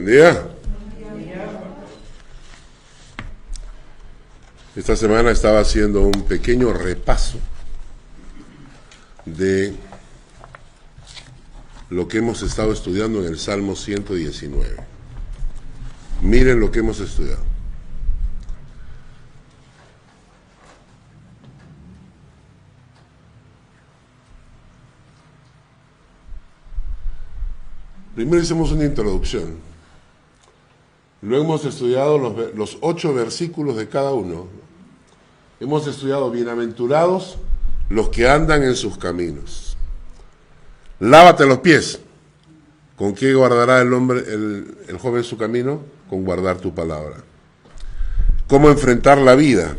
Buen día. Esta semana estaba haciendo un pequeño repaso de lo que hemos estado estudiando en el Salmo 119. Miren lo que hemos estudiado. Primero hicimos una introducción. Luego hemos estudiado los 8 versículos de cada uno. Hemos estudiado: bienaventurados los que andan en sus caminos. Lávate los pies. ¿Con qué guardará el joven su camino? Con guardar tu palabra. ¿Cómo enfrentar la vida?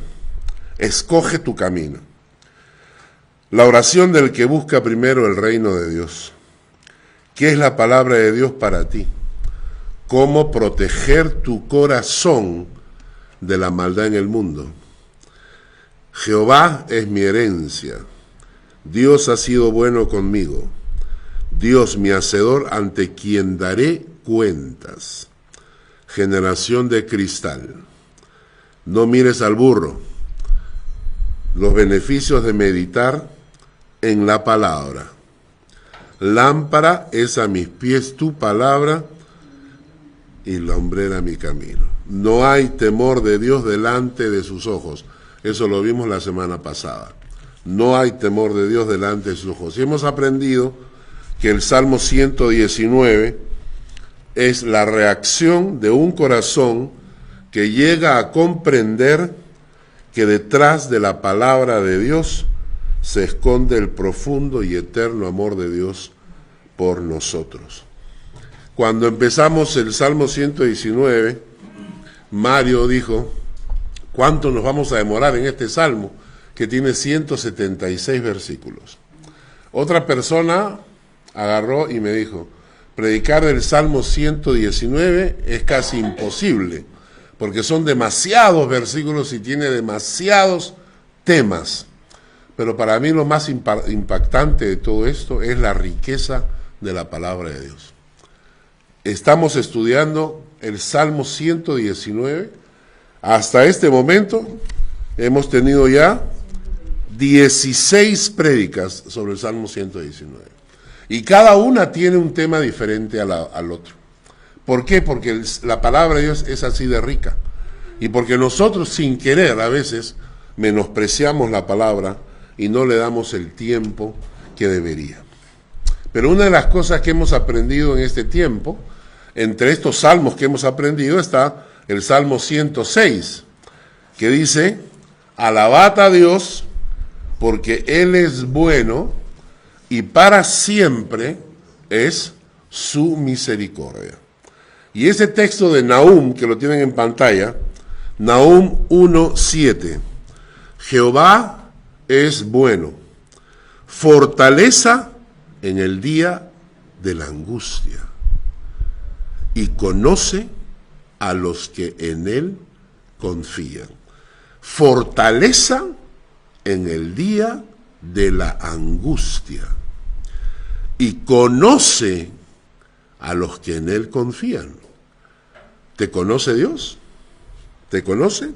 Escoge tu camino. La oración del que busca primero el reino de Dios. ¿Qué es la palabra de Dios para ti? ¿Cómo proteger tu corazón de la maldad en el mundo? Jehová es mi herencia. Dios ha sido bueno conmigo. Dios mi hacedor, ante quien daré cuentas. Generación de cristal. No mires al burro. Los beneficios de meditar en la palabra. Lámpara es a mis pies tu palabra y lumbrera mi camino. No hay temor de Dios delante de sus ojos. Eso lo vimos la semana pasada. No hay temor de Dios delante de sus ojos. Y hemos aprendido que el Salmo 119 es la reacción de un corazón que llega a comprender que detrás de la palabra de Dios se esconde el profundo y eterno amor de Dios por nosotros. Cuando empezamos el Salmo 119, Mario dijo: ¿cuánto nos vamos a demorar en este Salmo que tiene 176 versículos? Otra persona agarró y me dijo: predicar del Salmo 119 es casi imposible, porque son demasiados versículos y tiene demasiados temas. Pero para mí lo más impactante de todo esto es la riqueza de la palabra de Dios. Estamos estudiando el Salmo 119. Hasta este momento hemos tenido ya 16 prédicas sobre el Salmo 119. Y cada una tiene un tema diferente al otro. ¿Por qué? Porque la palabra de Dios es así de rica. Y porque nosotros, sin querer, a veces menospreciamos la palabra y no le damos el tiempo que debería. Pero una de las cosas que hemos aprendido en este tiempo, entre estos salmos que hemos aprendido, está el Salmo 106, que dice: alabad a Dios, porque Él es bueno, y para siempre es su misericordia. Y ese texto de Nahum, que lo tienen en pantalla, Nahum 1:7, Jehová es bueno, fortaleza en el día de la angustia, y conoce a los que en él confían. Fortaleza en el día de la angustia, y conoce a los que en él confían. ¿Te conoce Dios? ¿Te conoce?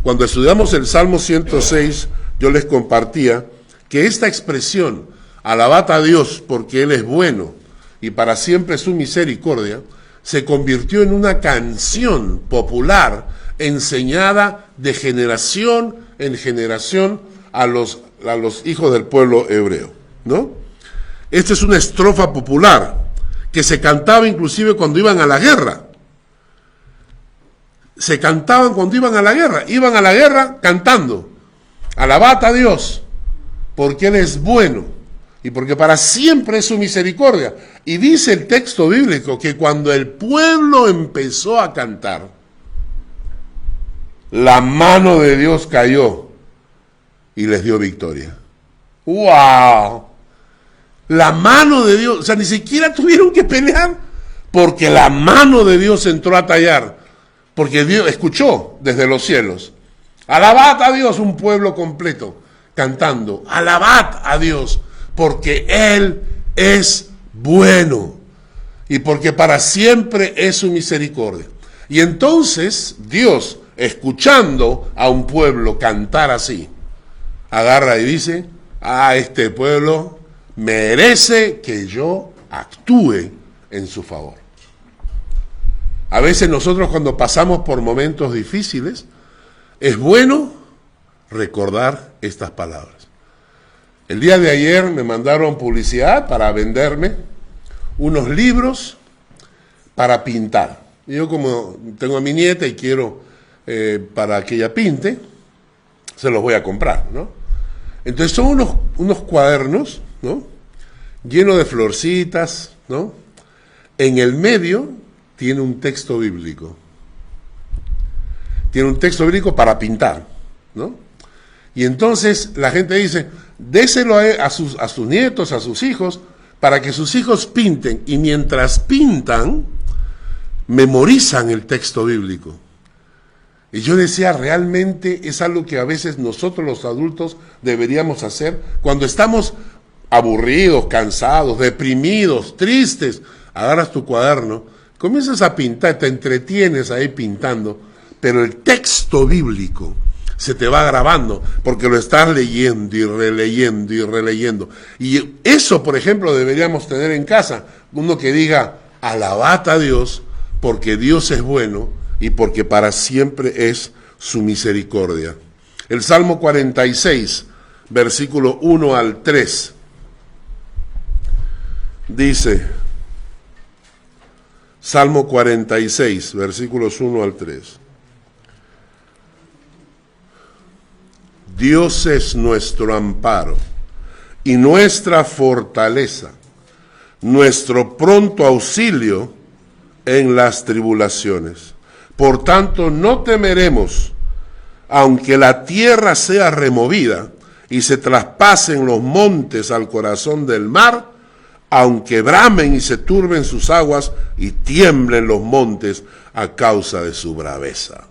Cuando estudiamos el Salmo 106, yo les compartía que esta expresión, alabad a Dios porque Él es bueno y para siempre su misericordia, se convirtió en una canción popular enseñada de generación en generación a los hijos del pueblo hebreo, ¿no? Esta es una estrofa popular que se cantaba inclusive cuando iban a la guerra. Se cantaban cuando iban a la guerra cantando: alabad a Dios porque Él es bueno y porque para siempre es su misericordia. Y dice el texto bíblico que cuando el pueblo empezó a cantar, la mano de Dios cayó y les dio victoria. ¡Wow! La mano de Dios, o sea, ni siquiera tuvieron que pelear, porque la mano de Dios entró a tallar, porque Dios escuchó desde los cielos: alabad a Dios, un pueblo completo cantando: alabad a Dios porque Él es bueno. y porque para siempre es su misericordia. Y entonces Dios, escuchando a un pueblo cantar así, agarra y dice, este pueblo merece que yo actúe en su favor. A veces nosotros cuando pasamos por momentos difíciles, es bueno recordar estas palabras. El día de ayer me mandaron publicidad para venderme unos libros para pintar. Y yo, como tengo a mi nieta y quiero para que ella pinte, se los voy a comprar, ¿no? Entonces son unos cuadernos, ¿no?, llenos de florcitas, ¿no? En el medio tiene un texto bíblico. Tiene un texto bíblico para pintar, ¿no? Y entonces la gente dice, déselo a sus nietos, a sus hijos, para que sus hijos pinten. Y mientras pintan, memorizan el texto bíblico. Y yo decía, realmente es algo que a veces nosotros los adultos deberíamos hacer cuando estamos aburridos, cansados, deprimidos, tristes. Agarras tu cuaderno, comienzas a pintar, te entretienes ahí pintando, pero el texto bíblico se te va grabando porque lo estás leyendo y releyendo y releyendo. Y eso, por ejemplo, deberíamos tener en casa, uno que diga, alabad a Dios porque Dios es bueno y porque para siempre es su misericordia. El Salmo 46, versículo 1 al 3, dice, Salmo 46, versículos 1 al 3. Dios es nuestro amparo y nuestra fortaleza, nuestro pronto auxilio en las tribulaciones. Por tanto, no temeremos, aunque la tierra sea removida y se traspasen los montes al corazón del mar, aunque bramen y se turben sus aguas y tiemblen los montes a causa de su braveza.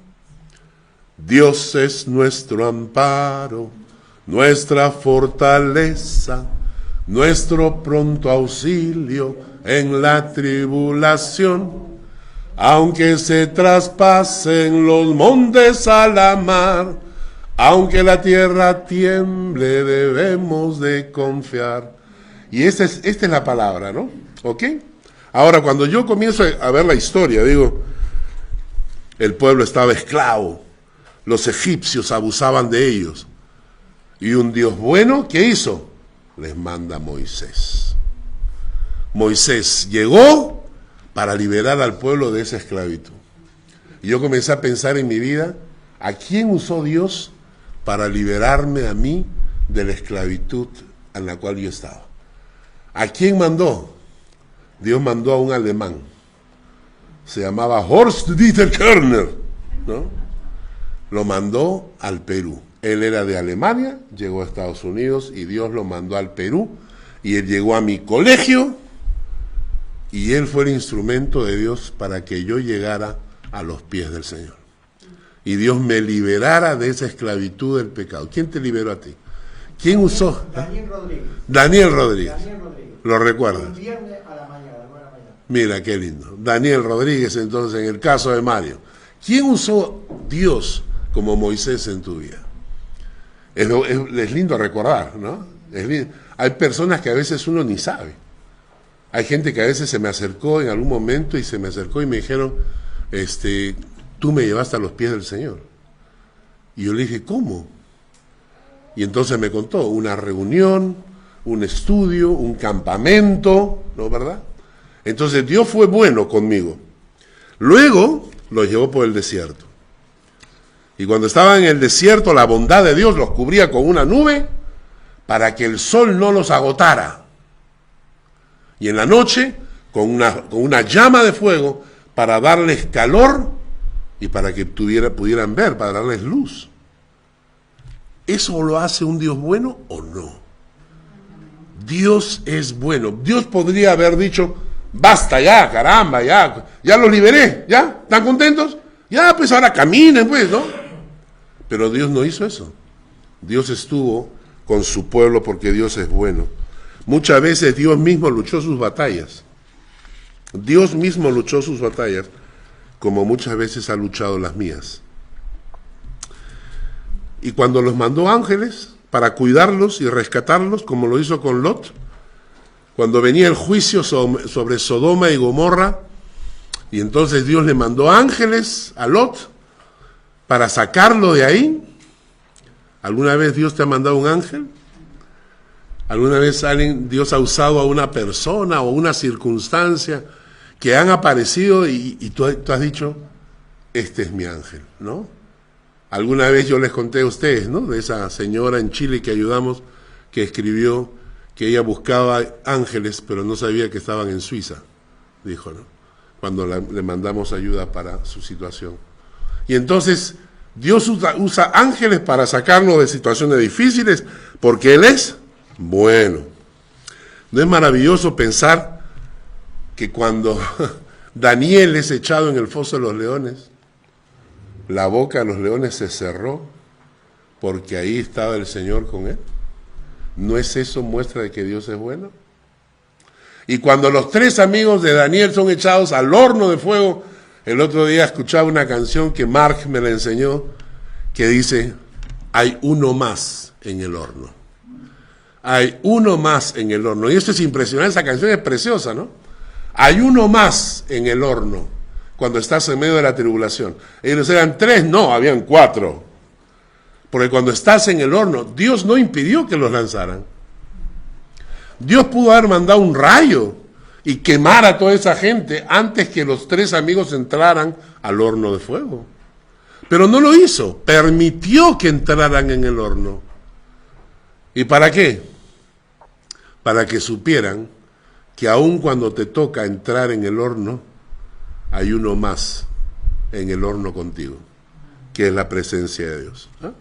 Dios es nuestro amparo, nuestra fortaleza, nuestro pronto auxilio en la tribulación. Aunque se traspasen los montes a la mar, aunque la tierra tiemble, debemos de confiar. Y esta es la palabra, ¿no? ¿Ok? Ahora, cuando yo comienzo a ver la historia, digo, el pueblo estaba esclavo, los egipcios abusaban de ellos, y un Dios bueno, ¿qué hizo? Les manda a Moisés. Moisés llegó para liberar al pueblo de esa esclavitud. Y yo comencé a pensar en mi vida, ¿a quién usó Dios para liberarme a mí de la esclavitud en la cual yo estaba? ¿A quién mandó? Dios mandó a un alemán. Se llamaba Horst Dieter Körner, ¿no? Lo mandó al Perú. Él era de Alemania, llegó a Estados Unidos y Dios lo mandó al Perú. Y él llegó a mi colegio y él fue el instrumento de Dios para que yo llegara a los pies del Señor. Y Dios me liberara de esa esclavitud del pecado. ¿Quién te liberó a ti? ¿Quién usó? Daniel Rodríguez. Daniel Rodríguez. Daniel Rodríguez. ¿Lo recuerdas? Un viernes a la mañana, a la mañana. Mira, qué lindo. Daniel Rodríguez, entonces, en el caso de Mario. ¿Quién usó Dios como Moisés en tu vida? Es lindo recordar, ¿no? Hay personas que a veces uno ni sabe. Hay gente que a veces se me acercó en algún momento y se me acercó y me dijeron, tú me llevaste a los pies del Señor. Y yo le dije, ¿cómo? Y entonces me contó una reunión, un estudio, un campamento, ¿no, verdad? Entonces Dios fue bueno conmigo. Luego los llevó por el desierto. Y cuando estaban en el desierto, la bondad de Dios los cubría con una nube para que el sol no los agotara. Y en la noche, con una llama de fuego para darles calor y para que pudieran ver, para darles luz. ¿Eso lo hace un Dios bueno o no? Dios es bueno. Dios podría haber dicho, basta ya, caramba, ya los liberé, ¿ya? ¿Están contentos? Ya, pues ahora caminen, pues, ¿no? Pero Dios no hizo eso. Dios estuvo con su pueblo porque Dios es bueno. Muchas veces Dios mismo luchó sus batallas. Dios mismo luchó sus batallas, como muchas veces ha luchado las mías. Y cuando los mandó ángeles para cuidarlos y rescatarlos, como lo hizo con Lot, cuando venía el juicio sobre Sodoma y Gomorra, y entonces Dios le mandó ángeles a Lot para sacarlo de ahí. ¿Alguna vez Dios te ha mandado un ángel? ¿Alguna vez Dios ha usado a una persona o una circunstancia que han aparecido y tú has dicho, este es mi ángel, ¿no? Alguna vez yo les conté a ustedes, ¿no?, de esa señora en Chile que ayudamos, que escribió que ella buscaba ángeles, pero no sabía que estaban en Suiza, dijo, ¿no?, cuando le mandamos ayuda para su situación. Y entonces Dios usa ángeles para sacarnos de situaciones difíciles, porque Él es bueno. ¿No es maravilloso pensar que cuando Daniel es echado en el foso de los leones, la boca de los leones se cerró porque ahí estaba el Señor con él? ¿No es eso muestra de que Dios es bueno? Y cuando los 3 amigos de Daniel son echados al horno de fuego, el otro día escuchaba una canción que Mark me la enseñó, que dice, hay uno más en el horno. Hay uno más en el horno. Y esto es impresionante, esa canción es preciosa, ¿no? Hay uno más en el horno cuando estás en medio de la tribulación. Ellos eran 3, no, habían 4. Porque cuando estás en el horno, Dios no impidió que los lanzaran. Dios pudo haber mandado un rayo y quemar a toda esa gente antes que los 3 amigos entraran al horno de fuego. Pero no lo hizo, permitió que entraran en el horno. ¿Y para qué? Para que supieran que aun cuando te toca entrar en el horno, hay uno más en el horno contigo, que es la presencia de Dios. ¿Ah?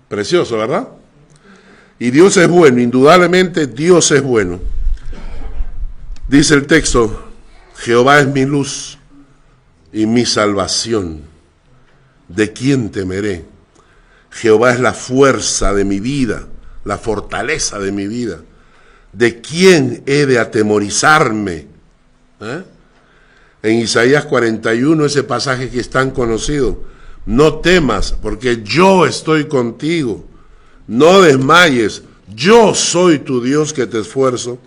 Precioso, ¿verdad? Y Dios es bueno, indudablemente Dios es bueno. Dice el texto, Jehová es mi luz y mi salvación. ¿De quién temeré? Jehová es la fuerza de mi vida, la fortaleza de mi vida. ¿De quién he de atemorizarme? En Isaías 41, ese pasaje que es tan conocido, no temas, porque yo estoy contigo. No desmayes, yo soy tu Dios que te esfuerzo.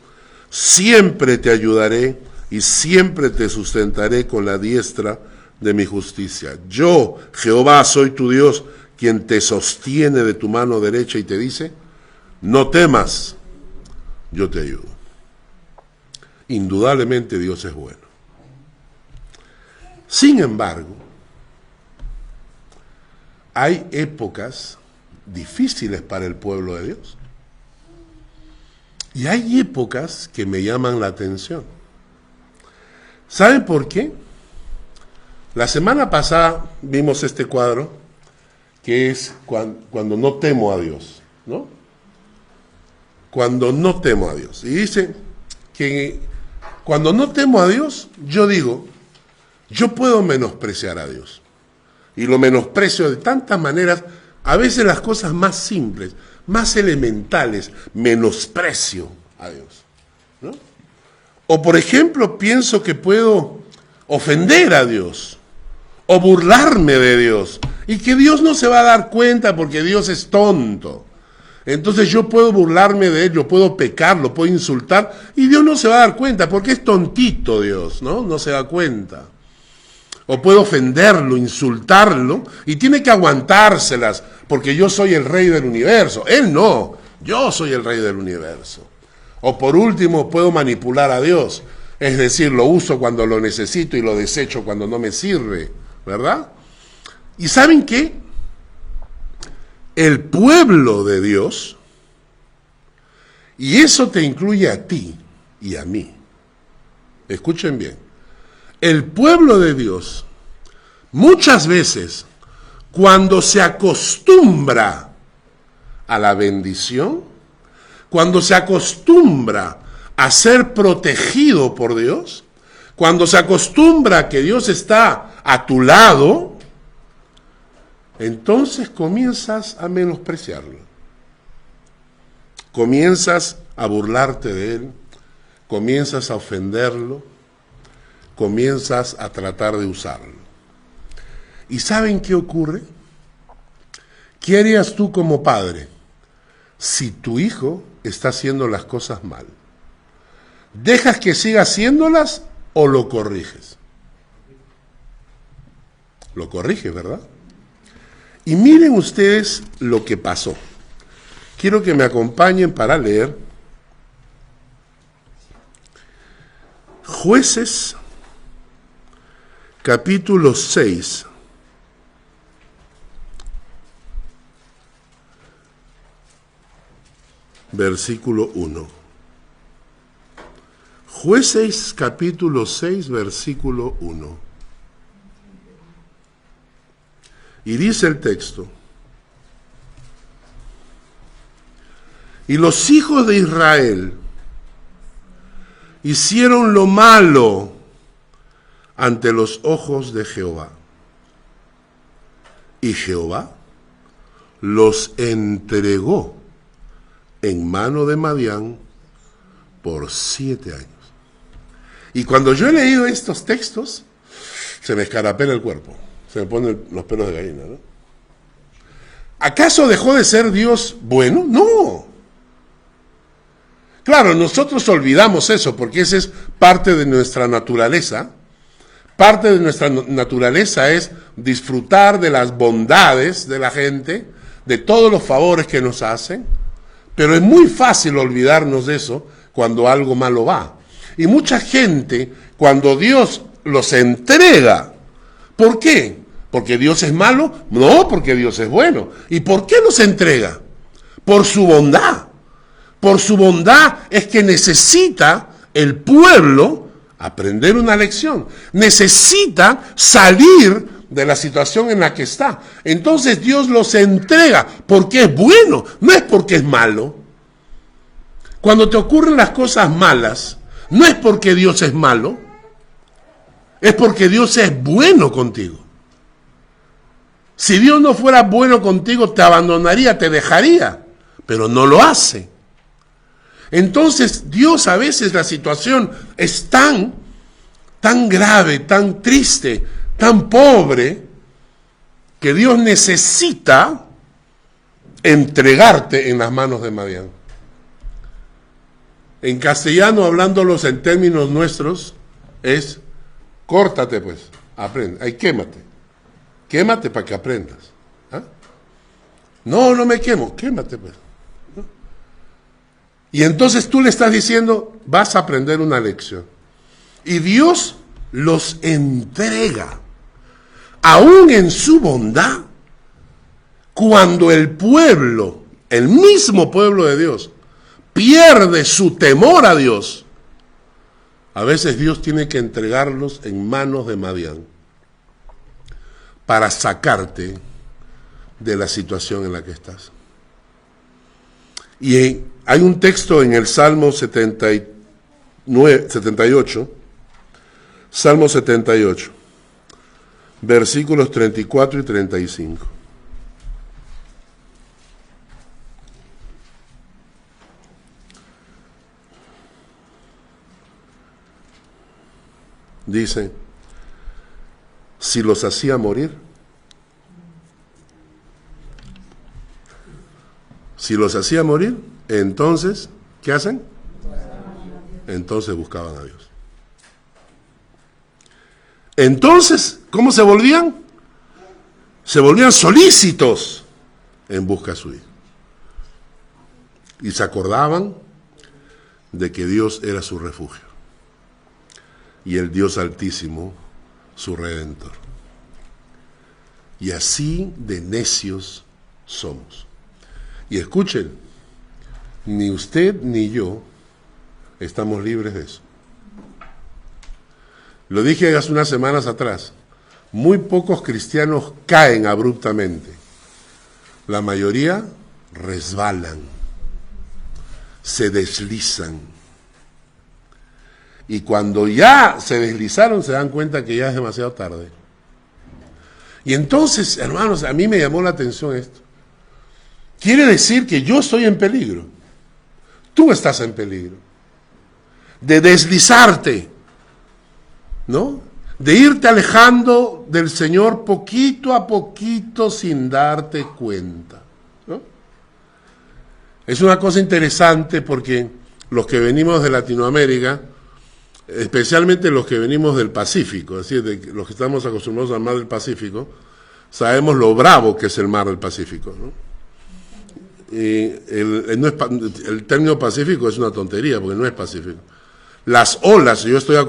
Siempre te ayudaré y siempre te sustentaré con la diestra de mi justicia. Yo, Jehová, soy tu Dios, quien te sostiene de tu mano derecha y te dice, no temas, yo te ayudo. Indudablemente Dios es bueno. Sin embargo, hay épocas difíciles para el pueblo de Dios. Y hay épocas que me llaman la atención. ¿Saben por qué? La semana pasada vimos este cuadro que es cuando no temo a Dios, ¿no? Cuando no temo a Dios. Y dice que cuando no temo a Dios, yo digo, yo puedo menospreciar a Dios. Y lo menosprecio de tantas maneras, a veces las cosas más simples, más elementales, menosprecio a Dios, ¿no? O por ejemplo, pienso que puedo ofender a Dios, o burlarme de Dios, y que Dios no se va a dar cuenta porque Dios es tonto. Entonces yo puedo burlarme de Él, yo puedo pecar, lo puedo insultar, y Dios no se va a dar cuenta porque es tontito Dios, ¿no? No se da cuenta. O puedo ofenderlo, insultarlo, y tiene que aguantárselas, porque yo soy el rey del universo. Él no, yo soy el rey del universo. O por último, puedo manipular a Dios, es decir, lo uso cuando lo necesito y lo desecho cuando no me sirve, ¿verdad? ¿Y saben qué? El pueblo de Dios, y eso te incluye a ti y a mí, escuchen bien, el pueblo de Dios, muchas veces, cuando se acostumbra a la bendición, cuando se acostumbra a ser protegido por Dios, cuando se acostumbra a que Dios está a tu lado, entonces comienzas a menospreciarlo. Comienzas a burlarte de Él, comienzas a ofenderlo, comienzas a tratar de usarlo. ¿Y saben qué ocurre? ¿Qué harías tú como padre si tu hijo está haciendo las cosas mal? ¿Dejas que siga haciéndolas o lo corriges? Lo corriges, ¿verdad? Y miren ustedes lo que pasó. Quiero que me acompañen para leer Jueces, capítulo 6, versículo 1. Jueces, capítulo 6, versículo 1. Y dice el texto: y los hijos de Israel hicieron lo malo ante los ojos de Jehová. Y Jehová los entregó en mano de Madián por 7 años. Y cuando yo he leído estos textos, se me escarapela el cuerpo, se me ponen los pelos de gallina, ¿no? ¿Acaso dejó de ser Dios bueno? No. Claro, nosotros olvidamos eso porque esa es parte de nuestra naturaleza. Parte de nuestra naturaleza es disfrutar de las bondades de la gente, de todos los favores que nos hacen, pero es muy fácil olvidarnos de eso cuando algo malo va. Y mucha gente, cuando Dios los entrega, ¿por qué? ¿Porque Dios es malo? No, porque Dios es bueno. ¿Y por qué los entrega? Por su bondad. Por su bondad es que necesita el pueblo aprender una lección. Necesita salir de la situación en la que está. Entonces Dios los entrega porque es bueno, no es porque es malo. Cuando te ocurren las cosas malas, no es porque Dios es malo, es porque Dios es bueno contigo. Si Dios no fuera bueno contigo, te abandonaría, te dejaría, pero no lo hace. Entonces, Dios, a veces la situación es tan grave, tan triste, tan pobre, que Dios necesita entregarte en las manos de Madián. En castellano, hablándolos en términos nuestros, es: córtate pues, aprende, ay, quémate para que aprendas. ¿Ah? No me quemo, quémate pues. Y entonces tú le estás diciendo, vas a aprender una lección. Y Dios los entrega, aún en su bondad, cuando el pueblo, el mismo pueblo de Dios, pierde su temor a Dios. A veces Dios tiene que entregarlos en manos de Madián para sacarte de la situación en la que estás. Y hay un texto en el Salmo 78, Salmo 78, versículos 34 y 35. Dice: si los hacía morir, entonces, ¿qué hacen? Entonces buscaban a Dios. Entonces, ¿cómo se volvían? Se volvían solícitos en busca suya. Y se acordaban de que Dios era su refugio y el Dios Altísimo su Redentor. Y así de necios somos. Y escuchen, ni usted ni yo estamos libres de eso. Lo dije hace unas semanas atrás, muy pocos cristianos caen abruptamente. La mayoría resbalan, se deslizan. Y cuando ya se deslizaron, se dan cuenta que ya es demasiado tarde. Y entonces, hermanos, a mí me llamó la atención esto. Quiere decir que yo estoy en peligro. Tú estás en peligro de deslizarte. ¿no? De irte alejando del Señor poquito a poquito sin darte cuenta, ¿no? Es una cosa interesante porque los que venimos de Latinoamérica, especialmente los que venimos del Pacífico, es decir, los que estamos acostumbrados al mar del Pacífico, sabemos lo bravo que es el mar del Pacífico, ¿no? Y el término Pacífico es una tontería porque no es Pacífico. Las olas, yo he estado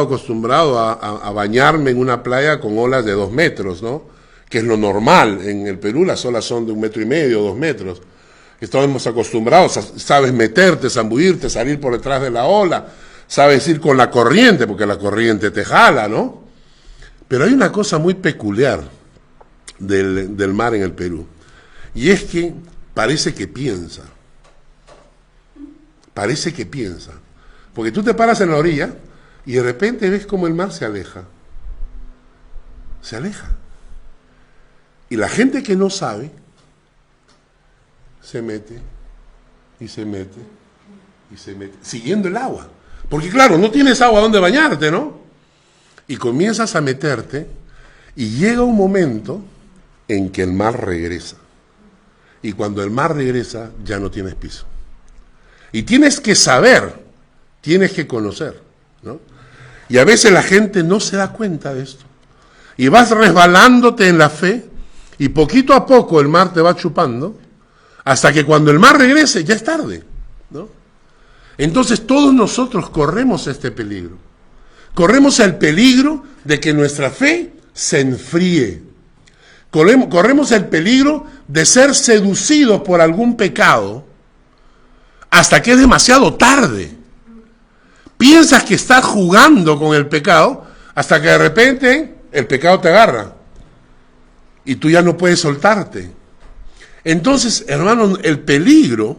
acostumbrado a bañarme en una playa con olas de 2 metros, ¿no? Que es lo normal. En el Perú las olas son de 1,5 metros, 2 metros. Estamos acostumbrados, sabes meterte, zambullirte, salir por detrás de la ola, sabes ir con la corriente, porque la corriente te jala, ¿no? Pero hay una cosa muy peculiar del mar en el Perú, y es que parece que piensa, porque tú te paras en la orilla y de repente ves como el mar se aleja, y la gente que no sabe, se mete, siguiendo el agua. Porque claro, no tienes agua donde bañarte, ¿no? Y comienzas a meterte y llega un momento en que el mar regresa. Y cuando el mar regresa, ya no tienes piso. Y tienes que saber, tienes que conocer, ¿no? Y a veces la gente no se da cuenta de esto. Y vas resbalándote en la fe y poquito a poco el mar te va chupando, hasta que cuando el mar regrese ya es tarde, ¿no? Entonces todos nosotros corremos este peligro. Corremos el peligro de que nuestra fe se enfríe. Corremos el peligro de ser seducidos por algún pecado hasta que es demasiado tarde. Piensas que estás jugando con el pecado hasta que de repente el pecado te agarra y tú ya no puedes soltarte. Entonces, hermanos, el peligro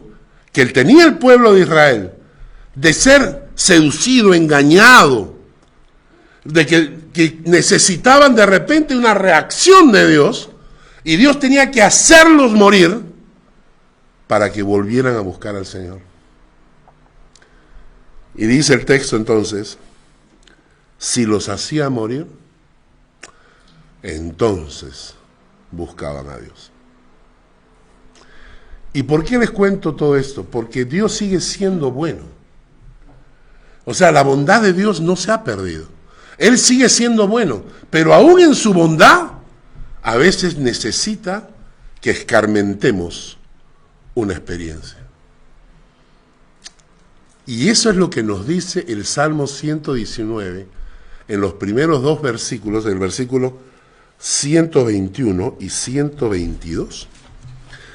que tenía el pueblo de Israel de ser seducido, engañado, de que necesitaban de repente una reacción de Dios, y Dios tenía que hacerlos morir para que volvieran a buscar al Señor. Y dice el texto entonces, si los hacía morir, entonces buscaban a Dios. ¿Y por qué les cuento todo esto? Porque Dios sigue siendo bueno. O sea, la bondad de Dios no se ha perdido. Él sigue siendo bueno, pero aún en su bondad, a veces necesita que escarmentemos una experiencia. Y eso es lo que nos dice el Salmo 119, en los primeros 2 versículos, el versículo 121 y 122.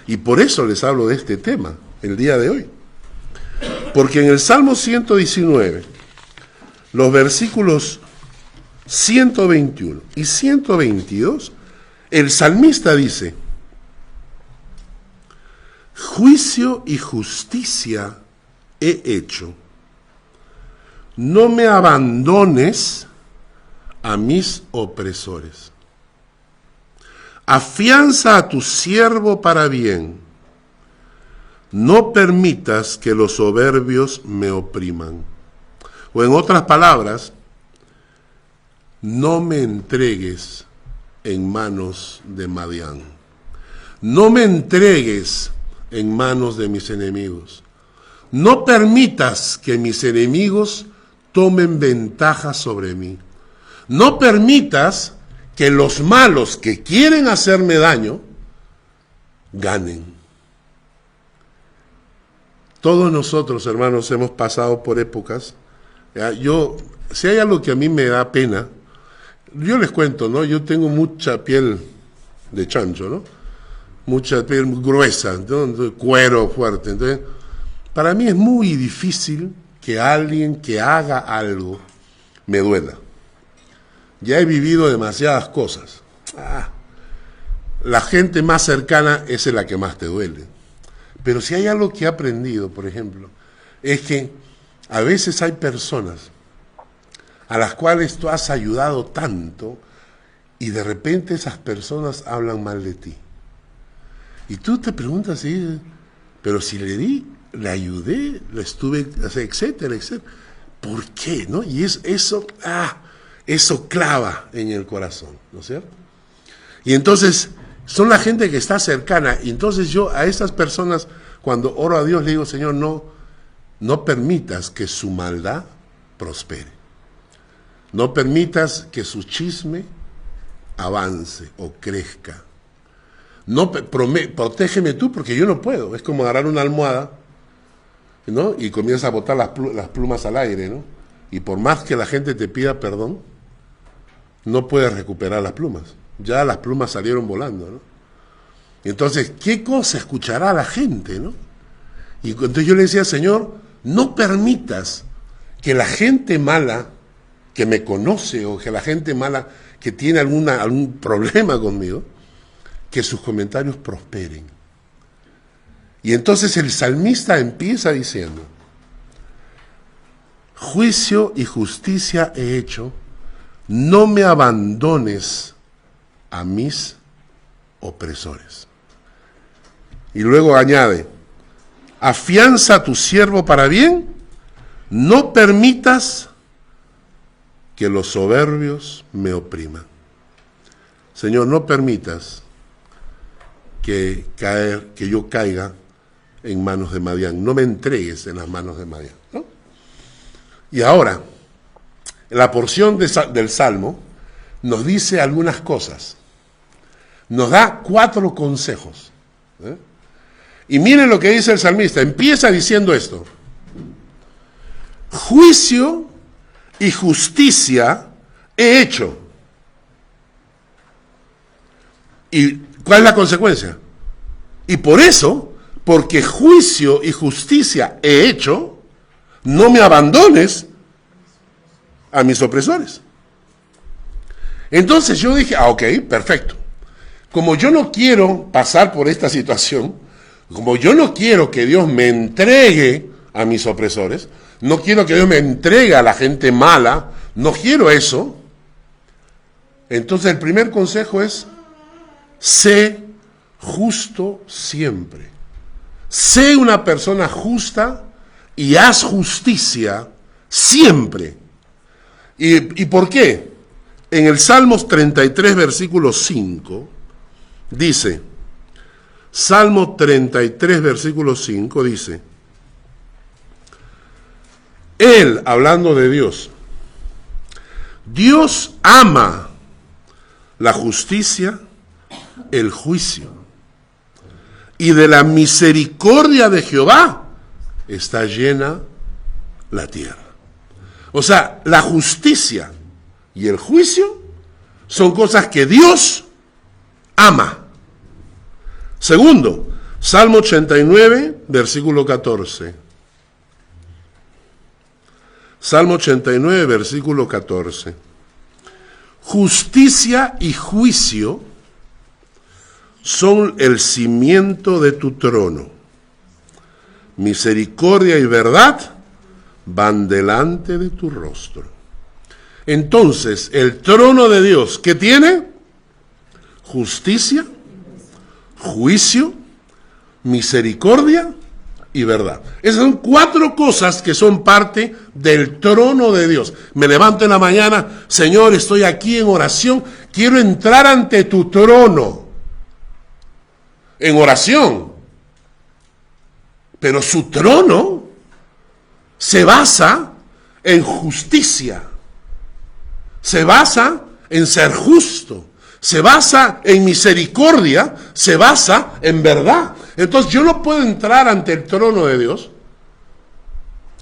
Y por eso les hablo de este tema el día de hoy. Porque en el Salmo 119, los versículos 121 y 122, el salmista dice, juicio y justicia he hecho, no me abandones a mis opresores. Afianza a tu siervo para bien. No permitas que los soberbios me opriman. O en otras palabras, no me entregues en manos de Madián. No me entregues en manos de mis enemigos. No permitas que mis enemigos tomen ventaja sobre mí. No permitas que los malos que quieren hacerme daño ganen. Todos nosotros, hermanos, hemos pasado por épocas. Si hay algo que a mí me da pena, yo les cuento, ¿no? Yo tengo mucha piel de chancho, ¿no? Mucha piel gruesa, ¿no? Cuero fuerte. Entonces, para mí es muy difícil que alguien que haga algo me duela. Ya he vivido demasiadas cosas. La gente más cercana es la que más te duele. Pero si hay algo que he aprendido, por ejemplo, es que a veces hay personas a las cuales tú has ayudado tanto y de repente esas personas hablan mal de ti. Y tú te preguntas, ¿sí? Pero si le di, le ayudé, le estuve, etcétera, etcétera. ¿por qué? ¿No? Y eso clava en el corazón, ¿no es cierto? Y entonces son la gente que está cercana, y entonces yo a estas personas, cuando oro a Dios, le digo, Señor, no permitas que su maldad prospere. No permitas que su chisme avance o crezca. No, protégeme tú, porque yo no puedo. Es como agarrar una almohada, ¿no? Y comienza a botar las plumas al aire, ¿no? Y por más que la gente te pida perdón, no puedes recuperar las plumas. Ya las plumas salieron volando, ¿no? Y entonces, ¿qué cosa escuchará la gente, no? Y entonces yo le decía, Señor, no permitas que la gente mala que me conoce, o que la gente mala que tiene algún problema conmigo, que sus comentarios prosperen. Y entonces el salmista empieza diciendo, juicio y justicia he hecho, no me abandones a mis opresores. Y luego añade, afianza a tu siervo para bien, no permitas que los soberbios me opriman. Señor, no permitas que yo caiga en manos de Madián. No me entregues en las manos de Madián, ¿no? Y ahora, la porción del Salmo nos dice algunas cosas. Nos da 4 consejos. Y miren lo que dice el salmista. Empieza diciendo esto. Juicio y justicia he hecho. ¿Y cuál es la consecuencia? Y por eso, porque juicio y justicia he hecho, no me abandones a mis opresores. Entonces yo dije, ok, perfecto. Como yo no quiero pasar por esta situación, como yo no quiero que Dios me entregue a mis opresores, no quiero que Dios me entregue a la gente mala, no quiero eso, entonces el primer consejo es, sé justo siempre. Sé una persona justa y haz justicia siempre. ¿Y por qué? En el Salmos 33, versículo 5, dice, Salmo 33, versículo 5, dice, Él, hablando de Dios, Dios ama la justicia, el juicio, y de la misericordia de Jehová está llena la tierra. O sea, la justicia y el juicio son cosas que Dios ama. Segundo, Salmo 89, versículo 14. Salmo 89, versículo 14. Justicia y juicio son el cimiento de tu trono. Misericordia y verdad van delante de tu rostro. Entonces, el trono de Dios, ¿qué tiene? Justicia, juicio, misericordia y verdad. Esas son 4 cosas que son parte del trono de Dios. Me levanto en la mañana, Señor, estoy aquí en oración, quiero entrar ante tu trono. En oración. Pero su trono se basa en justicia. Se basa en ser justo. Se basa en misericordia. Se basa en verdad. Entonces yo no puedo entrar ante el trono de Dios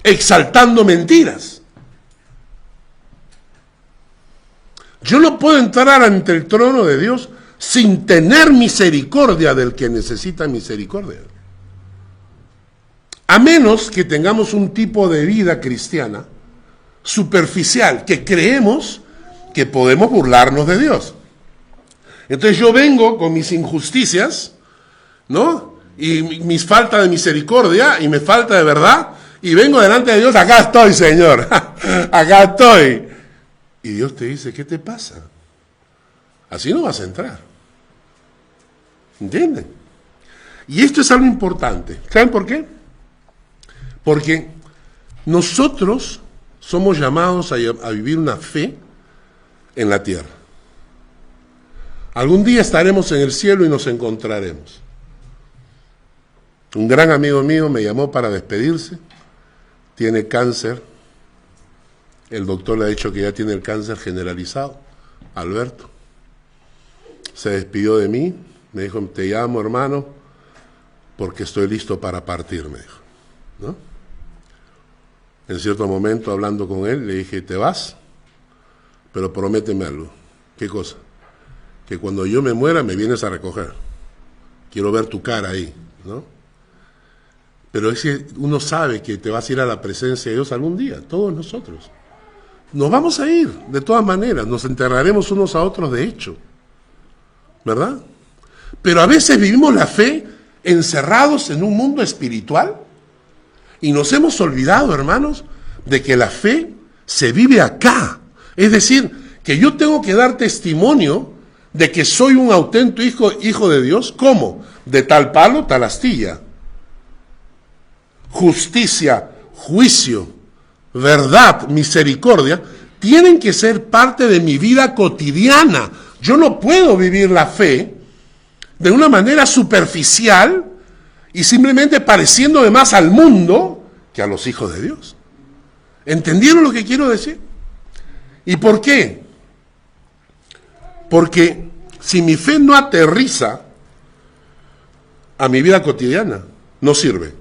exaltando mentiras. Yo no puedo entrar ante el trono de Dios sin tener misericordia del que necesita misericordia. A menos que tengamos un tipo de vida cristiana superficial, que creemos que podemos burlarnos de Dios. Entonces yo vengo con mis injusticias, ¿no? Y mis falta de misericordia y mi falta de verdad, y vengo delante de Dios, acá estoy, Señor, acá estoy. Y Dios te dice, ¿qué te pasa? Así no vas a entrar. ¿Entienden? Y esto es algo importante. ¿Saben por qué? Porque nosotros somos llamados a vivir una fe en la tierra. Algún día estaremos en el cielo y nos encontraremos. Un gran amigo mío me llamó para despedirse. Tiene cáncer. El doctor le ha dicho que ya tiene el cáncer generalizado. Alberto. Se despidió de mí. Me dijo, te llamo, hermano, porque estoy listo para partir, me dijo, ¿no? En cierto momento, hablando con él, le dije, ¿te vas? Pero prométeme algo. ¿Qué cosa? Que cuando yo me muera me vienes a recoger. Quiero ver tu cara ahí, ¿no? Pero es que uno sabe que te vas a ir a la presencia de Dios algún día, todos nosotros. Nos vamos a ir, de todas maneras, nos enterraremos unos a otros de hecho, ¿verdad? Pero a veces vivimos la fe encerrados en un mundo espiritual y nos hemos olvidado, hermanos, de que la fe se vive acá. Es decir, que yo tengo que dar testimonio de que soy un auténtico hijo de Dios. ¿Cómo? De tal palo, tal astilla. Justicia, juicio, verdad, misericordia, tienen que ser parte de mi vida cotidiana. Yo no puedo vivir la fe de una manera superficial y simplemente pareciéndome más al mundo que a los hijos de Dios. ¿Entendieron lo que quiero decir? ¿Y por qué? Porque si mi fe no aterriza a mi vida cotidiana, no sirve.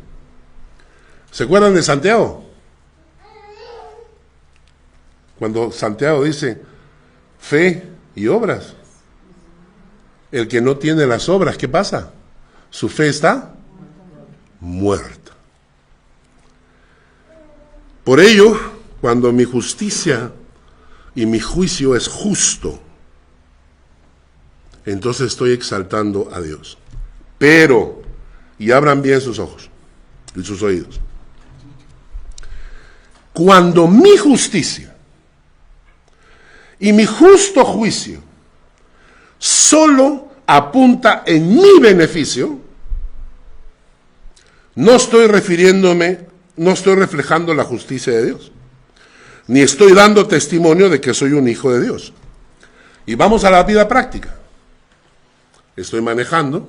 ¿Se acuerdan de Santiago? Cuando Santiago dice fe y obras. El que no tiene las obras, ¿qué pasa? Su fe está muerta. Por ello, cuando mi justicia y mi juicio es justo, entonces estoy exaltando a Dios. Pero, y abran bien sus ojos y sus oídos, cuando mi justicia y mi justo juicio solo apunta en mi beneficio, no estoy reflejando la justicia de Dios, ni estoy dando testimonio de que soy un hijo de Dios. Y vamos a la vida práctica. Estoy manejando,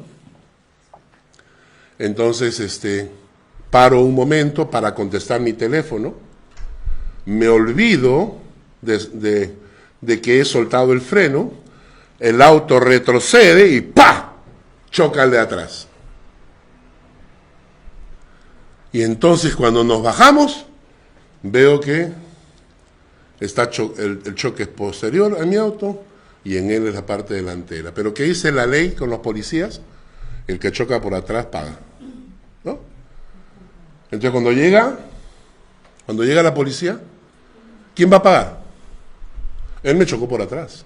entonces paro un momento para contestar mi teléfono, me olvido de que he soltado el freno, el auto retrocede y ¡pa! Choca el de atrás. Y entonces cuando nos bajamos, veo que está el choque es posterior a mi auto y en él es la parte delantera. Pero ¿qué dice la ley con los policías? El que choca por atrás paga, ¿no? Entonces cuando llega la policía, ¿quién va a pagar? Él me chocó por atrás.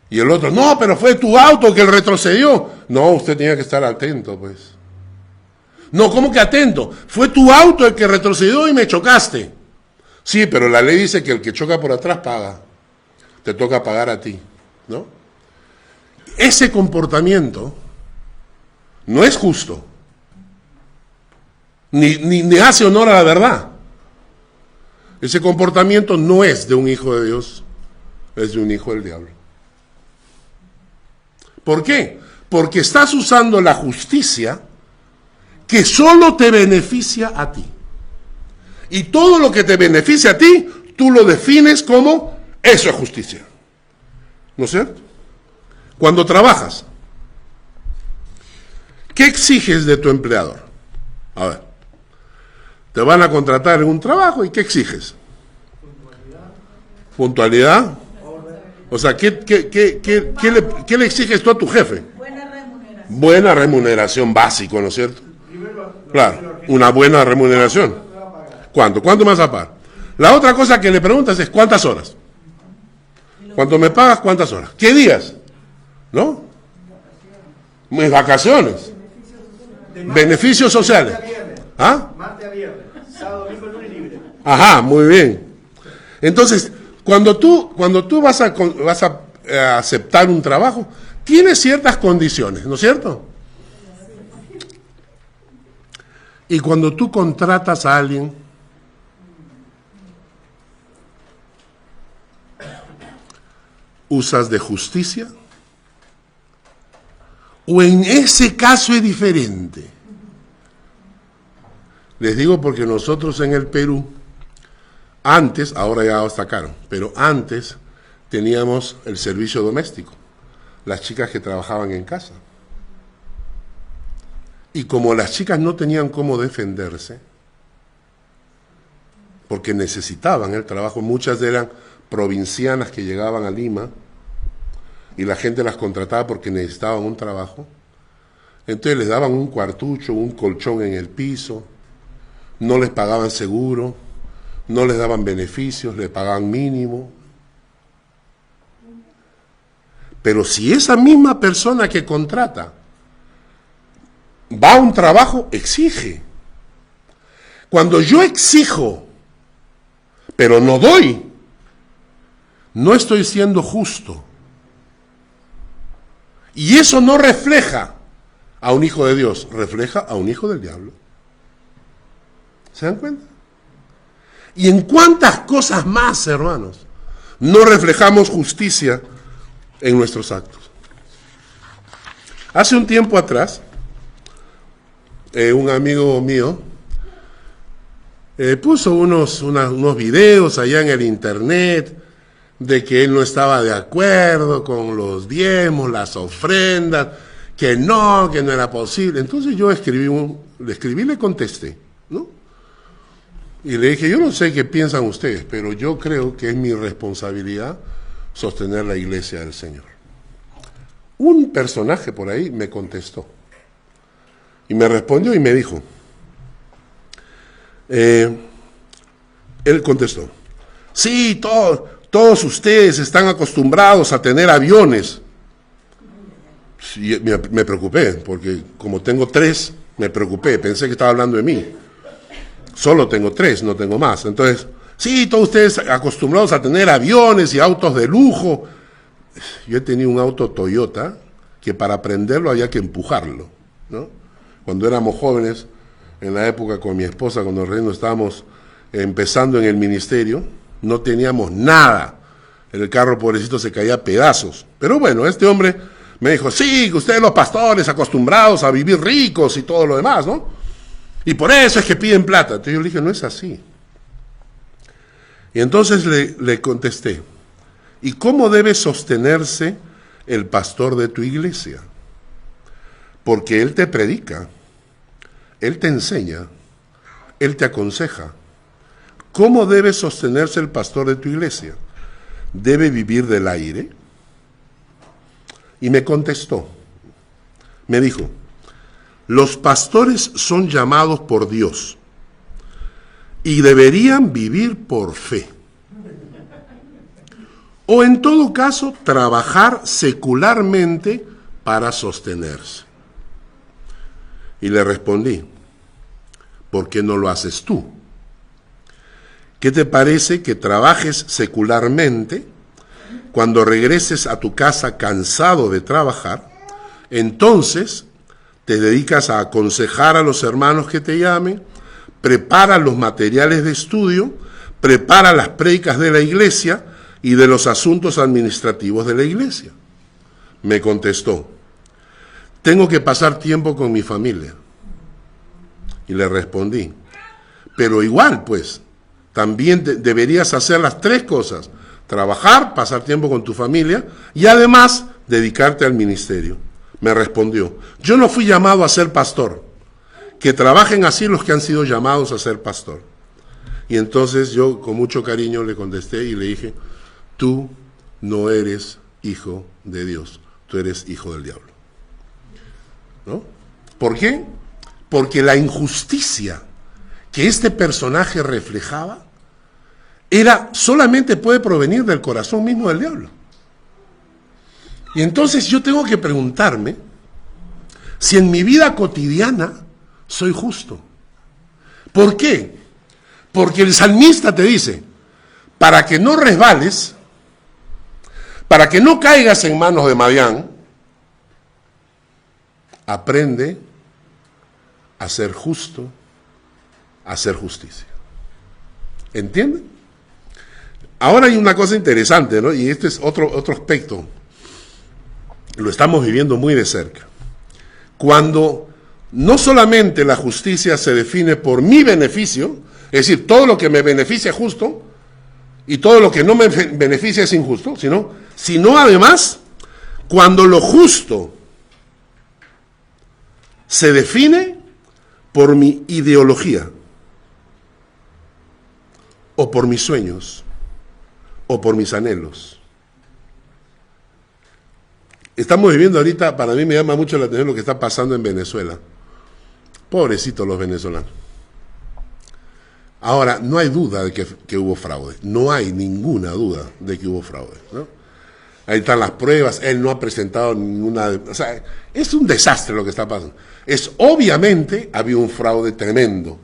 Y el otro, no, pero fue tu auto que él retrocedió. No, usted tenía que estar atento, pues. No, ¿cómo que atento? Fue tu auto el que retrocedió y me chocaste. Sí, pero la ley dice que el que choca por atrás paga. Te toca pagar a ti, ¿no? Ese comportamiento no es justo. Ni hace honor a la verdad. Ese comportamiento no es de un hijo de Dios, es de un hijo del diablo. ¿Por qué? Porque estás usando la justicia que solo te beneficia a ti. Y todo lo que te beneficia a ti, tú lo defines como eso es justicia. ¿No es cierto? Cuando trabajas, ¿qué exiges de tu empleador? A ver, te van a contratar en un trabajo y ¿qué exiges? Puntualidad. O sea, ¿qué le exiges tú a tu jefe? Buena remuneración. Buena remuneración básico, ¿no es cierto? Claro, una buena remuneración. ¿Cuánto? ¿Cuánto me vas a pagar? La otra cosa que le preguntas es ¿cuántas horas? ¿Cuánto me pagas? ¿Cuántas horas? ¿Qué días? ¿No? Mis vacaciones. Beneficios sociales. ¿Ah? Martes a viernes, sábado, domingo, lunes libre. Ajá, muy bien. Entonces, cuando tú vas a aceptar un trabajo, tienes ciertas condiciones, ¿no es cierto? Y cuando tú contratas a alguien, ¿Usas de justicia? ¿O en ese caso es diferente? Les digo porque nosotros en el Perú, antes, ahora ya está caro, pero antes teníamos el servicio doméstico, las chicas que trabajaban en casa. Y como las chicas no tenían cómo defenderse, porque necesitaban el trabajo, muchas eran provincianas que llegaban a Lima y la gente las contrataba porque necesitaban un trabajo, entonces les daban un cuartucho, un colchón en el piso, no les pagaban seguro, no les daban beneficios, les pagaban mínimo. Pero si esa misma persona que contrata va a un trabajo, exige. Cuando yo exijo, pero no doy, no estoy siendo justo. Y eso no refleja a un hijo de Dios, refleja a un hijo del diablo. ¿Se dan cuenta? Y en cuántas cosas más, hermanos, no reflejamos justicia en nuestros actos. Hace un tiempo atrás, un amigo mío puso unos videos allá en el internet de que él no estaba de acuerdo con los diezmos, las ofrendas, que no era posible. Entonces yo le contesté, ¿no? Y le dije, yo no sé qué piensan ustedes, pero yo creo que es mi responsabilidad sostener la iglesia del Señor. Un personaje por ahí me contestó y me respondió y me dijo, él contestó, sí, todos ustedes están acostumbrados a tener aviones. Sí, me preocupé, porque como tengo 3, me preocupé, pensé que estaba hablando de mí. Solo tengo 3, no tengo más. Entonces, sí, todos ustedes acostumbrados a tener aviones y autos de lujo. Yo he tenido un auto Toyota que para prenderlo había que empujarlo, ¿no? Cuando éramos jóvenes, en la época con mi esposa, cuando recién estábamos empezando en el ministerio, no teníamos nada. El carro, pobrecito, se caía a pedazos. Pero bueno, este hombre me dijo, sí, que ustedes los pastores acostumbrados a vivir ricos y todo lo demás, ¿no? Y por eso es que piden plata. Entonces yo le dije, no es así. Y entonces le contesté, ¿y cómo debe sostenerse el pastor de tu iglesia? Porque él te predica, él te enseña, él te aconseja. ¿Cómo debe sostenerse el pastor de tu iglesia? ¿Debe vivir del aire? Y me contestó, me dijo, los pastores son llamados por Dios y deberían vivir por fe. O en todo caso, trabajar secularmente para sostenerse. Y le respondí, ¿por qué no lo haces tú? ¿Qué te parece que trabajes secularmente cuando regreses a tu casa cansado de trabajar? Entonces te dedicas a aconsejar a los hermanos que te llamen, prepara los materiales de estudio, prepara las prédicas de la iglesia y de los asuntos administrativos de la iglesia. Me contestó, tengo que pasar tiempo con mi familia. Y le respondí, pero igual pues, también deberías hacer las 3 cosas, trabajar, pasar tiempo con tu familia y además dedicarte al ministerio. Me respondió, yo no fui llamado a ser pastor, que trabajen así los que han sido llamados a ser pastor. Y entonces yo con mucho cariño le contesté y le dije, tú no eres hijo de Dios, tú eres hijo del diablo. ¿No? ¿Por qué? Porque la injusticia que este personaje reflejaba solamente puede provenir del corazón mismo del diablo. Y entonces yo tengo que preguntarme si en mi vida cotidiana soy justo. ¿Por qué? Porque el salmista te dice, para que no resbales, para que no caigas en manos de Madián, aprende a ser justo, a hacer justicia. ¿Entienden? Ahora hay una cosa interesante, ¿no? Y este es otro aspecto. Lo estamos viviendo muy de cerca. Cuando no solamente la justicia se define por mi beneficio, es decir, todo lo que me beneficia es justo y todo lo que no me beneficia es injusto, sino además, cuando lo justo se define por mi ideología o por mis sueños o por mis anhelos. Estamos viviendo ahorita, para mí me llama mucho la atención lo que está pasando en Venezuela. Pobrecitos los venezolanos. Ahora, no hay duda de que hubo fraude. No hay ninguna duda de que hubo fraude, ¿no? Ahí están las pruebas, él no ha presentado ninguna... O sea, es un desastre lo que está pasando. Obviamente, había un fraude tremendo,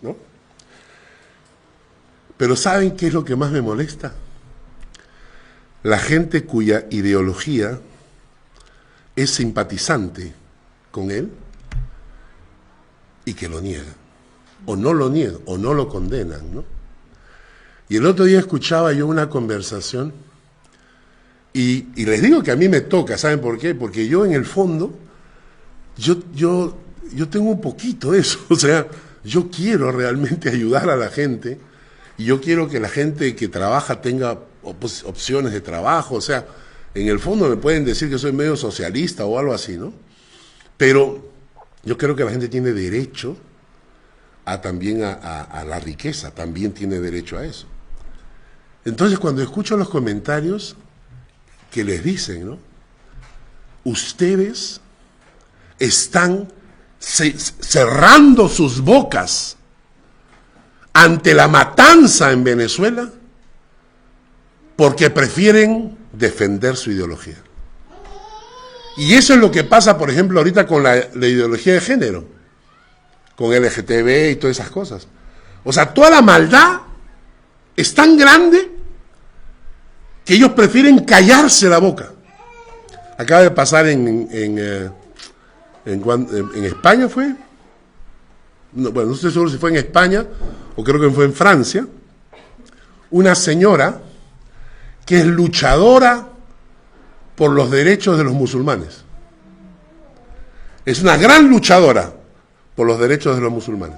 ¿no? Pero ¿saben qué es lo que más me molesta? La gente cuya ideología es simpatizante con él y que lo niega, o no lo niegan, o no lo condenan, ¿no? Y el otro día escuchaba yo una conversación y les digo que a mí me toca, ¿saben por qué? Porque yo en el fondo, yo tengo un poquito eso, o sea, yo quiero realmente ayudar a la gente y yo quiero que la gente que trabaja tenga opciones de trabajo, o sea, en el fondo me pueden decir que soy medio socialista o algo así, ¿no? Pero yo creo que la gente tiene derecho también a la riqueza, también tiene derecho a eso. Entonces, cuando escucho los comentarios que les dicen, ¿no? Ustedes están cerrando sus bocas ante la matanza en Venezuela porque prefieren defender su ideología. Y eso es lo que pasa, por ejemplo, ahorita con la ideología de género, con LGTB y todas esas cosas. O sea, toda la maldad es tan grande que ellos prefieren callarse la boca. Acaba de pasar en España, ¿fue? No, bueno, no estoy seguro si fue en España o creo que fue en Francia. Una señora que es luchadora por los derechos de los musulmanes. Es una gran luchadora por los derechos de los musulmanes.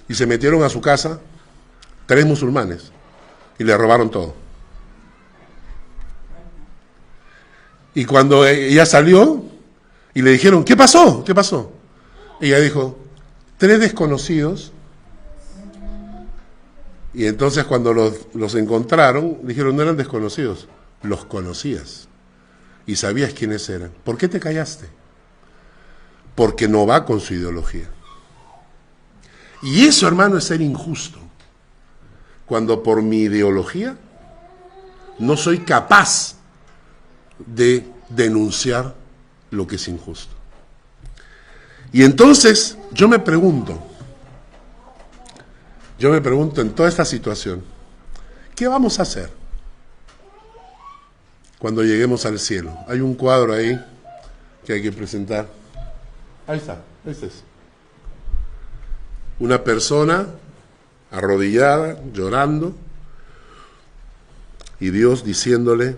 Y se metieron a su casa 3 musulmanes y le robaron todo. Y cuando ella salió y le dijeron, ¿qué pasó? ¿Qué pasó? Ella dijo, 3 desconocidos. Y entonces cuando los encontraron, dijeron, no eran desconocidos, los conocías. Y sabías quiénes eran. ¿Por qué te callaste? Porque no va con su ideología. Y eso, hermano, es ser injusto. Cuando por mi ideología no soy capaz de denunciar lo que es injusto. Y entonces yo me pregunto en toda esta situación, ¿qué vamos a hacer cuando lleguemos al cielo? Hay un cuadro ahí que hay que presentar. Ahí está, este es. Una persona arrodillada, llorando, y Dios diciéndole,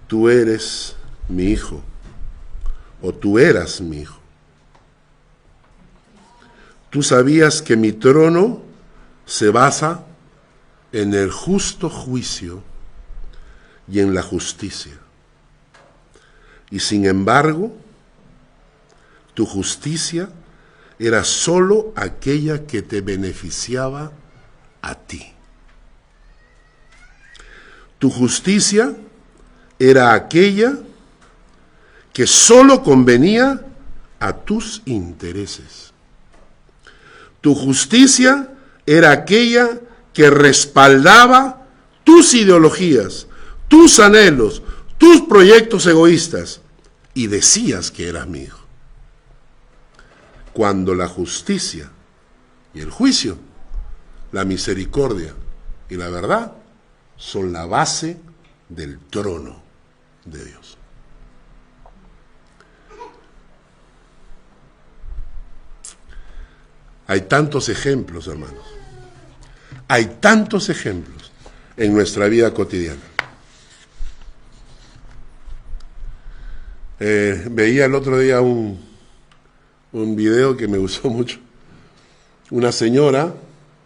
tú eres mi hijo, o tú eras mi hijo. Tú sabías que mi trono se basa en el justo juicio y en la justicia. Y sin embargo, tu justicia era solo aquella que te beneficiaba a ti. Tu justicia era aquella que solo convenía a tus intereses. Tu justicia era aquella que respaldaba tus ideologías, tus anhelos, tus proyectos egoístas, y decías que eras mi hijo. Cuando la justicia y el juicio, la misericordia y la verdad son la base del trono de Dios. Hay tantos ejemplos, hermanos. Hay tantos ejemplos en nuestra vida cotidiana. Veía el otro día un video que me gustó mucho. Una señora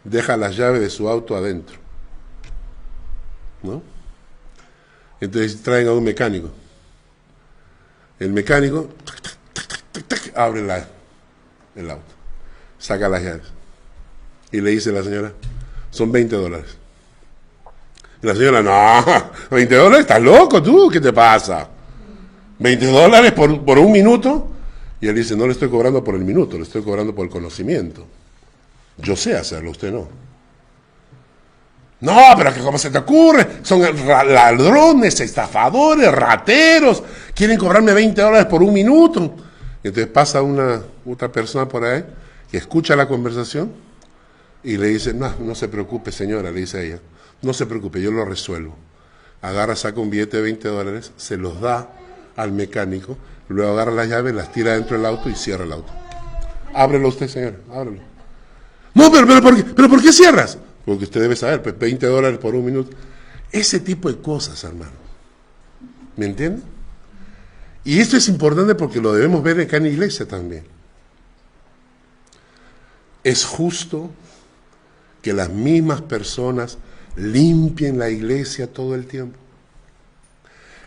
deja las llaves de su auto adentro, ¿no? Entonces traen a un mecánico. El mecánico abre el auto, saca las llaves y le dice a la señora, son $20. Y la señora, no, $20, ¿estás loco tú? ¿Qué te pasa? $20 por un minuto. Y él dice, no le estoy cobrando por el minuto, le estoy cobrando por el conocimiento. Yo sé hacerlo, usted no. No, pero que ¿cómo se te ocurre? Son ladrones, estafadores, rateros, quieren cobrarme $20 por un minuto. Y entonces pasa otra persona por ahí que escucha la conversación y le dice, no se preocupe señora, le dice a ella, no se preocupe, yo lo resuelvo. Agarra, saca un billete de $20, se los da al mecánico, luego agarra las llaves, las tira dentro del auto y cierra el auto. Ábrelo usted, señora, ábrelo. No, pero ¿por qué cierras? Porque usted debe saber, pues $20 por un minuto. Ese tipo de cosas, hermano. ¿Me entiende? Y esto es importante porque lo debemos ver acá en la iglesia también. Es justo que las mismas personas limpien la iglesia todo el tiempo.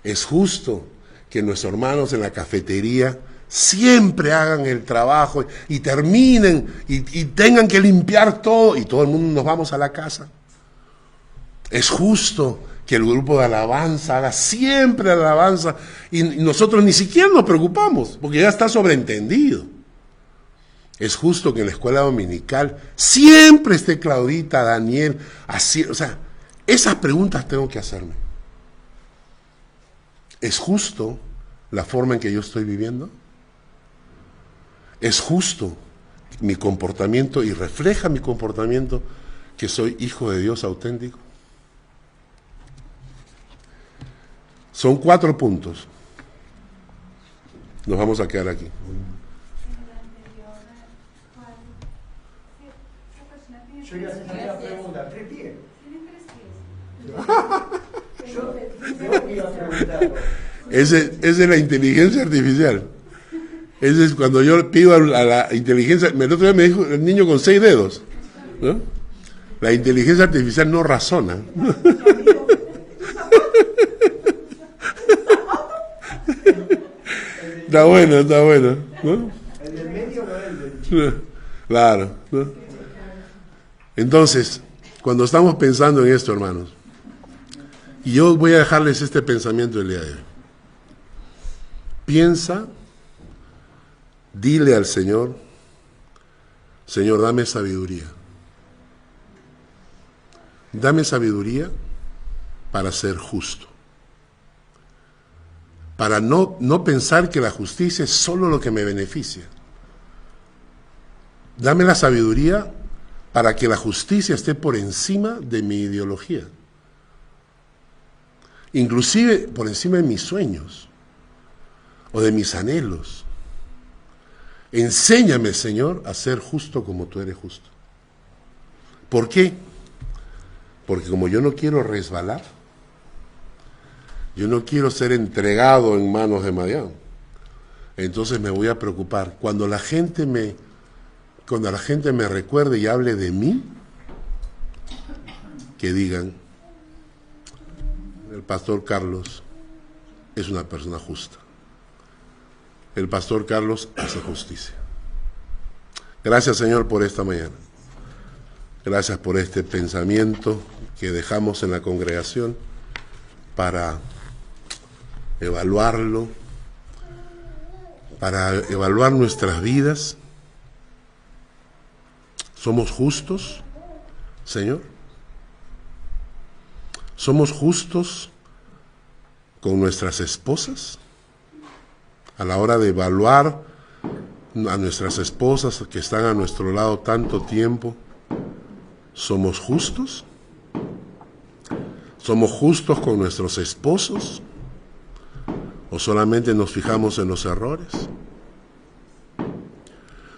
Es justo que nuestros hermanos en la cafetería siempre hagan el trabajo y terminen y tengan que limpiar todo y todo el mundo nos vamos a la casa. Es justo que el grupo de alabanza haga siempre alabanza y nosotros ni siquiera nos preocupamos porque ya está sobreentendido. Es justo que en la escuela dominical siempre esté Claudita, Daniel, así, o sea, esas preguntas tengo que hacerme. ¿Es justo la forma en que yo estoy viviendo? ¿Es justo mi comportamiento y refleja mi comportamiento que soy hijo de Dios auténtico? Son 4 puntos. Nos vamos a quedar aquí. Yo le hacía la pregunta, ¿3 pies? Yo iba a preguntar. Ese es la inteligencia artificial. Ese es cuando yo pido a la inteligencia. El otro día me dijo el niño con 6 dedos, ¿no? La inteligencia artificial no razona. Está bueno, ¿no? El del medio no es el del... Claro, ¿no? Entonces, cuando estamos pensando en esto, hermanos, y yo voy a dejarles este pensamiento el día de hoy. Piensa, dile al Señor, Señor, dame sabiduría. Dame sabiduría para ser justo. Para no pensar que la justicia es solo lo que me beneficia. Dame la sabiduría para que la justicia esté por encima de mi ideología. Inclusive por encima de mis sueños o de mis anhelos. Enséñame, Señor, a ser justo como tú eres justo. ¿Por qué? Porque como yo no quiero resbalar, yo no quiero ser entregado en manos de Madián, entonces me voy a preocupar. Cuando la gente me recuerde y hable de mí, que digan, el pastor Carlos es una persona justa. El pastor Carlos hace justicia. Gracias, Señor, por esta mañana. Gracias por este pensamiento que dejamos en la congregación para evaluarlo, para evaluar nuestras vidas. ¿Somos justos, Señor? ¿Somos justos con nuestras esposas? A la hora de evaluar a nuestras esposas que están a nuestro lado tanto tiempo, ¿somos justos? ¿Somos justos con nuestros esposos? ¿O solamente nos fijamos en los errores?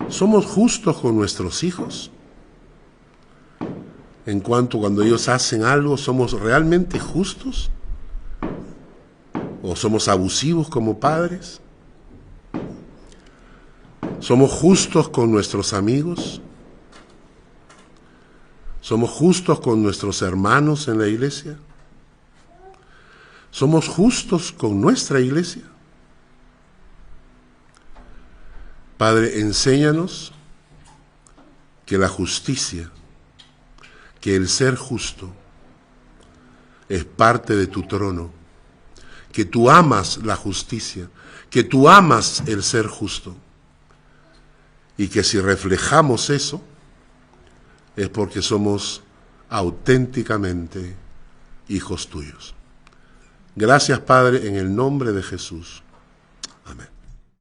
¿Somos justos con nuestros hijos? en cuanto cuando ellos hacen algo, ¿somos realmente justos? ¿O somos abusivos como padres? ¿Somos justos con nuestros amigos? ¿Somos justos con nuestros hermanos en la iglesia? ¿Somos justos con nuestra iglesia? Padre, enséñanos que la justicia, que el ser justo es parte de tu trono, que tú amas la justicia, que tú amas el ser justo, y que si reflejamos eso es porque somos auténticamente hijos tuyos. Gracias, Padre, en el nombre de Jesús. Amén.